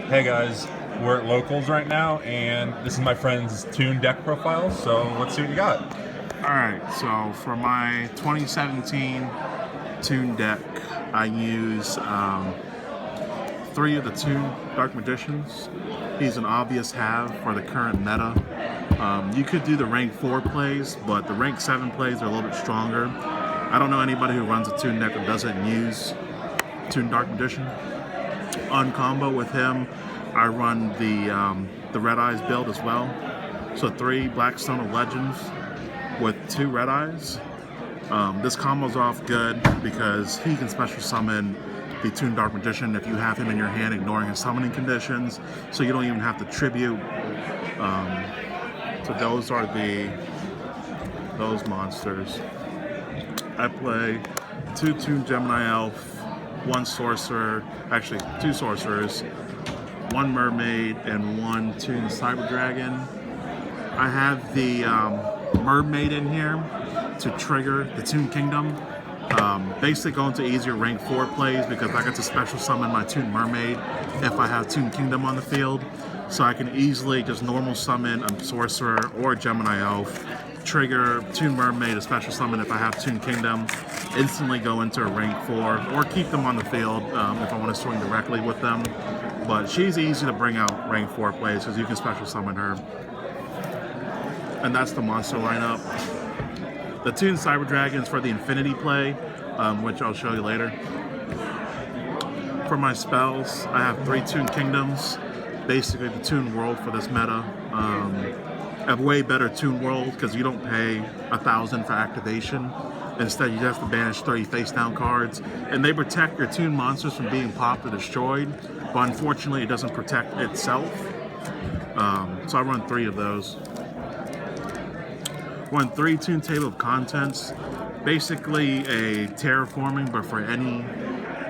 Hey guys, we're at Locals right now, and this is my friend's Toon deck profile, so let's see what you got. Alright, so for my 2017 Toon deck, I use 3 of the Toon Dark Magicians. He's an obvious have for the current meta. You could do the rank 4 plays, but the rank 7 plays are a little bit stronger. I don't know anybody who runs a Toon deck that doesn't use Toon Dark Magician. On combo with him, I run the Red Eyes build as well. So 3 Blackstone of Legends with 2 Red Eyes. This combo's off good because he can special summon the Toon Dark Magician if you have him in your hand, ignoring his summoning conditions, so you don't even have to tribute. So those are those monsters. I play 2 Toon Gemini Elf, 1 Sorcerer, actually 2 Sorcerers, 1 Mermaid, and 1 Toon Cyber Dragon. I have the Mermaid in here to trigger the Toon Kingdom. Basically going to easier rank 4 plays because I get to special summon my Toon Mermaid if I have Toon Kingdom on the field. So I can easily just normal summon a Sorcerer or a Gemini Elf, trigger Toon Mermaid, a special summon if I have Toon Kingdom, instantly go into a rank 4, or keep them on the field if I want to swing directly with them. But she's easy to bring out rank 4 plays because you can special summon her. And that's the monster lineup. The Toon Cyber Dragons for the Infinity play, which I'll show you later. For my spells, I have 3 Toon Kingdoms, basically the Toon World for this meta. A way better Toon World because you don't pay 1,000 for activation. Instead, you just have to banish 30 face down cards, and they protect your Toon monsters from being popped or destroyed, but unfortunately it doesn't protect itself. So I run 3 of those. Run 3 Toon Table of Contents, basically a terraforming, but for any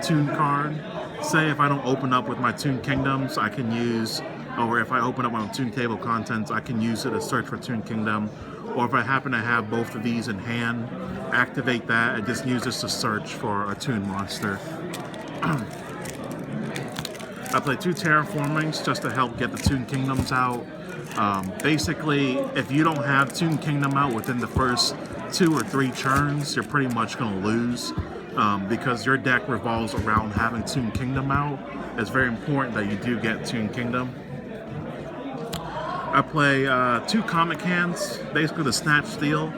Toon card. Say if I don't open up with my Toon Kingdoms, I can use, or if I open up my Toon Table of Contents, I can use it to search for Toon Kingdom. Or if I happen to have both of these in hand, activate that and just use this to search for a Toon monster. I play 2 Terraformings just to help get the Toon Kingdoms out. Basically, if you don't have Toon Kingdom out within the first 2 or 3 turns, you're pretty much going to lose because your deck revolves around having Toon Kingdom out. It's very important that you do get Toon Kingdom. I play 2 Comic Hands, basically the Snatch Steal.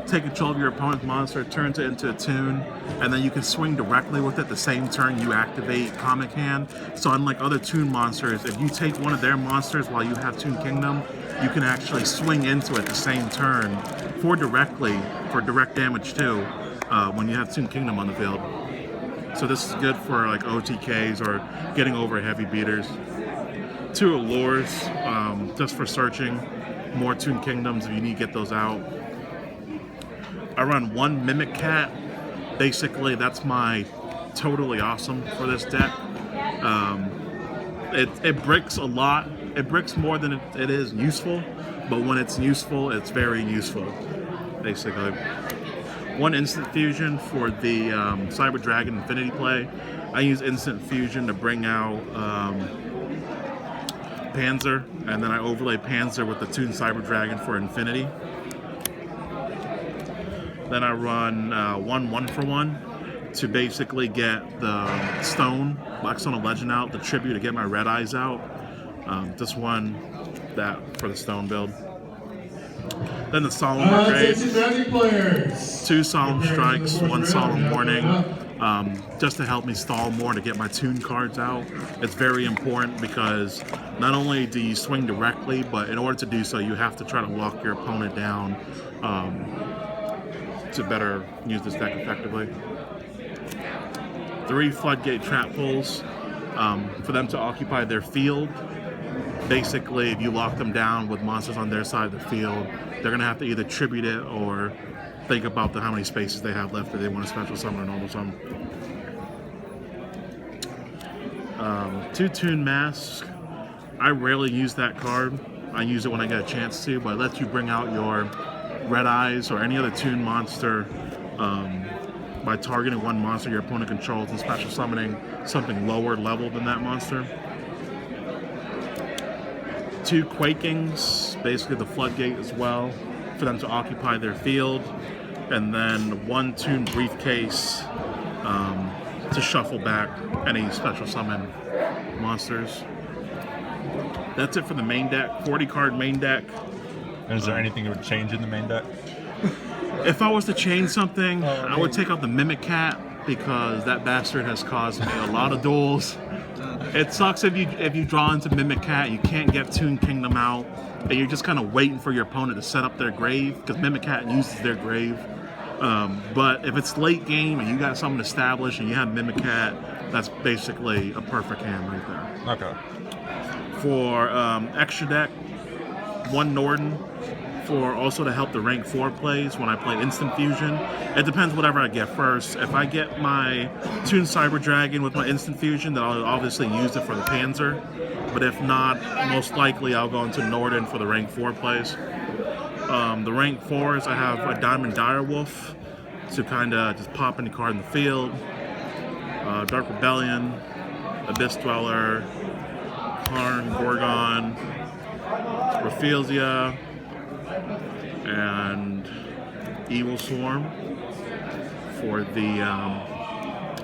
Take control of your opponent's monster, turns it into a Toon, and then you can swing directly with it the same turn you activate Comic Hand. So unlike other Toon monsters, if you take one of their monsters while you have Toon Kingdom, you can actually swing into it the same turn for direct damage too, when you have Toon Kingdom on the field. So this is good for like OTKs or getting over heavy beaters. 2 Allures, just for searching more Toon Kingdoms if you need to get those out. I run 1 Mimic Cat. Basically, that's my totally awesome for this deck. It bricks a lot. It bricks more than it is useful, but when it's useful, it's very useful, basically. 1 Instant Fusion for the Cyber Dragon Infinity play. I use Instant Fusion to bring out Panzer, and then I overlay Panzer with the Toon Cyber Dragon for Infinity. Then I run 1 1-for-1 to basically get the Blackstone of Legend out, the tribute to get my Red Eyes out. Just one that for the Stone build. Then the Solemn Brigade. 2 Solemn Strikes, 1 Solemn Warning, just to help me stall more to get my Toon cards out. It's very important because not only do you swing directly, but in order to do so, you have to try to lock your opponent down to better use this deck effectively. 3 Floodgate Trap Pulls for them to occupy their field. Basically, if you lock them down with monsters on their side of the field, they're going to have to either tribute it or think about how many spaces they have left if they want to special summon or normal summon. 2 Toon Mask. I rarely use that card. I use it when I get a chance to, but it lets you bring out your Red Eyes or any other Toon monster by targeting one monster your opponent controls and special summoning something lower level than that monster. 2 Quakings, basically the floodgate as well, for them to occupy their field, and then 1 Toon briefcase to shuffle back any special summon monsters. That's it for the main deck, 40 card main deck. And is there anything that would change in the main deck? If I was to change something, I would take out the Mimic Cat, because that bastard has caused me a lot of duels. It sucks if you draw into Mimic Cat, you can't get Toon Kingdom out, and you're just kind of waiting for your opponent to set up their grave, because Mimic Cat uses their grave. But if it's late game and you got something established and you have Mimic Cat, that's basically a perfect hand right there. Okay. For extra deck, 1 Norden, for also to help the rank 4 plays when I play Instant Fusion. It depends whatever I get first. If I get my Toon Cyber Dragon with my Instant Fusion, then I'll obviously use it for the Panzer. But if not, most likely I'll go into Norden for the rank 4 plays. The rank 4s, I have a Diamond Direwolf to kind of just pop any card in the field. Dark Rebellion, Abyss Dweller, Karn, Gorgon, Raphlesia, and Evil Swarm for the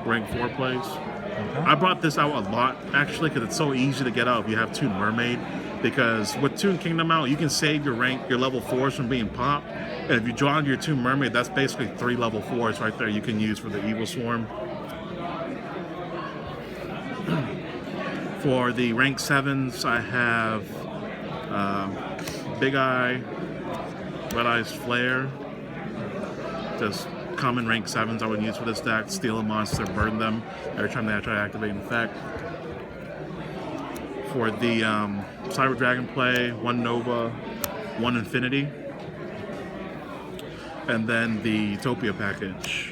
rank 4 plays. Okay. I brought this out a lot actually because it's so easy to get out if you have Toon Mermaid, because with Toon Kingdom out you can save your level 4s from being popped, and if you draw into your Toon Mermaid, that's basically 3 level 4s right there you can use for the Evil Swarm. For the rank 7s, I have Big Eye, Red Eyes Flare, just common rank 7s I would use for this deck. Steal a monster, burn them every time they try to activate an effect. For the Cyber Dragon play, 1 Nova, 1 Infinity, and then the Utopia package.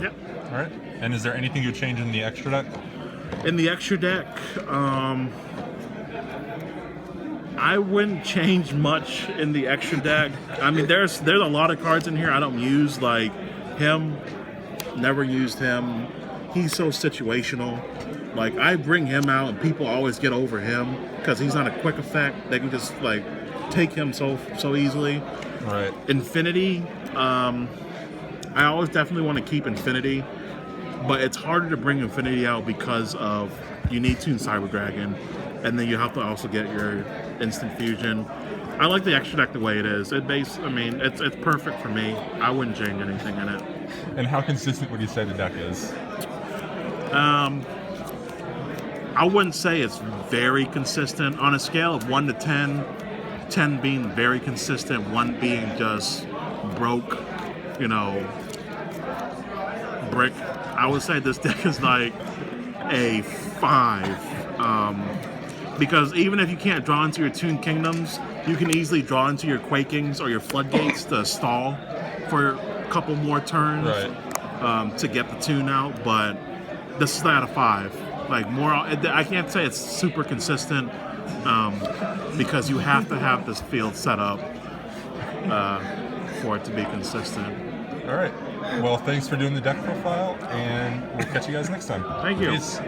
Yep. All right. And is there anything you change in the extra deck? In the extra deck, I wouldn't change much in the extra deck. I mean, there's a lot of cards in here I don't use, like him. Never used him. He's so situational. Like, I bring him out and people always get over him because he's not a quick effect. They can just like take him so easily. Right. Infinity, I always definitely want to keep Infinity, but it's harder to bring Infinity out because of you need Toon Cyber Dragon, and then you have to also get your Instant Fusion. I like the extra deck the way it is. It's perfect for me. I wouldn't change anything in it. And how consistent would you say the deck is? I wouldn't say it's very consistent. On a scale of 1 to 10, 10 being very consistent, 1 being just broke, brick, I would say this deck is like a 5. Because even if you can't draw into your Toon Kingdoms, you can easily draw into your Quakings or your Floodgates to stall for a couple more turns, right, to get the Toon out. But this is not a 5. Like, more, I can't say it's super consistent, because you have to have this field set up for it to be consistent. All right. Well, thanks for doing the deck profile, and we'll catch you guys next time. Thank you. Peace.